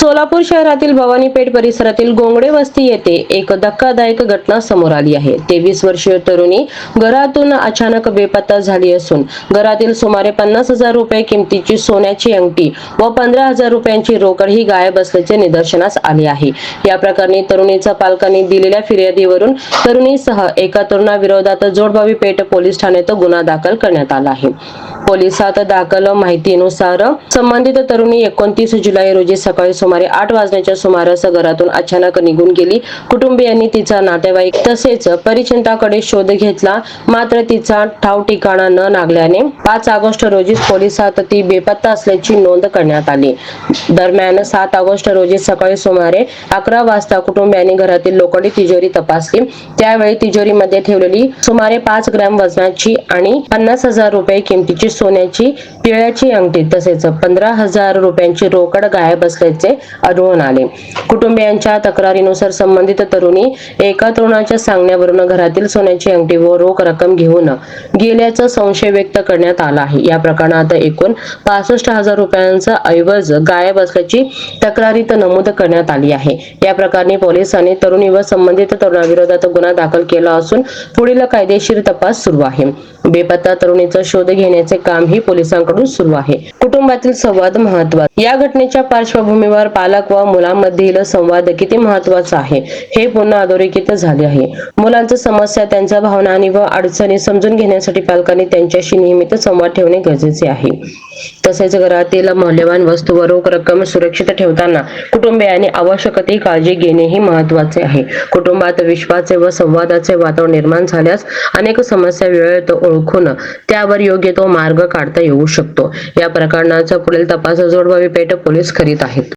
सोलापूर शहरातील भवानीपेठ परिसरातील गोंगडे वस्ती येथे एक धक्कादायक घटना समोर आली आहे। 23 वर्षीय तरुणी घरातून अचानक बेपत्ता झाली असून घरातील सुमारे 50,000 रुपये किमतीची सोन्याची अंगठी व 15,000 रुपयांची रोकड ही गायब असल्याचे निदर्शनास आले आहे। या प्रकरणी तरुणीच्या पालकांनी दिलेल्या फिर्यादीवरून तरुणीसह एका तरुणाविरोधात जोडबावी पेठ पोलीस ठाण्यात गुन्हा दाखल करण्यात आला आहे। पोलिसात दाखल माहितीनुसार संबंधित तरुणी 29 जुलै रोजी सकाळी सुमारे 8 वाजण्याच्या सुमारास घरातून अचानक निघून गेली। कुटुंबियांनी तिचा नातेवाईक तसेच परिचितांकडे शोध घेतला, मात्र तिचा ठाव ठिकाणा न लागल्याने 5 ऑगस्ट रोजी पोलिसात ती बेपत्ता असल्याची नोंद करण्यात आली। दरम्यान 7 ऑगस्ट रोजी सकाळी सुमारे 11 वाजता कुटुंबियांनी घरातील लोखंडी तिजोरी तपासली। त्यावेळी तिजोरीमध्ये ठेवलेली सुमारे 5 ग्रॅम वजनाची आणि 50,000 रुपये किमतीची सोन्याची पिवळ्याची अंगठी तसेच 15,000 रुपयांची रोकड गायब असल्याचे आढळून आले। कुटुंबियांच्या तक्रारीनुसार संबंधित तरुणी एका तरुणाच्या सांगण्यावरून घरातील सोन्याची अंगठी व रोख रक्कम घेऊन गेल्याचा संशय व्यक्त करण्यात आला आहे। या प्रकरणात एकूण 65,000 रुपयांचा ऐवज गायब असल्याची तक्रारीत नमूद करण्यात आली आहे। या प्रकरणी पोलिसांनी तरुणी व संबंधित तरुणाविरोधात गुन्हा दाखल केला असून पुढील कायदेशीर तपास सुरू आहे। बेपत्ता तरुणीचा शोध घेण्याचे कामही पोलिसांकडून सुरू आहे। कुटुंबातील संवाद महत्त्वाचा। या घटनेच्या पार्श्वभूमीवर पालक व मुलांमधील संवाद किती महत्त्वाचा आहे हे पुन्हा अधोरेखित झाले आहे। मुलांच्या समस्या, त्यांच्या भावना आणि व अडचणी समजून घेण्यासाठी पालकांनी त्यांच्याशी नियमित संवाद ठेवणे गरजेचे आहे। तसेच घरातील मौल्यवान वस्तू व रोख रक्कम सुरक्षित ठेवताना कुटुंबियांनी आवश्यक ती काळजी घेणेही महत्त्वाचे आहे। कुटुंबात विश्वासाचे व संवादाचे वातावरण निर्माण झाल्यास अनेक समस्या वेळेत ओळखून त्यावर योग्य तो मार्ग काढता येऊ शकतो। या प्रकरणाचा पुढील तपास जोडबावी पेठ पोलीस करीत आहेत।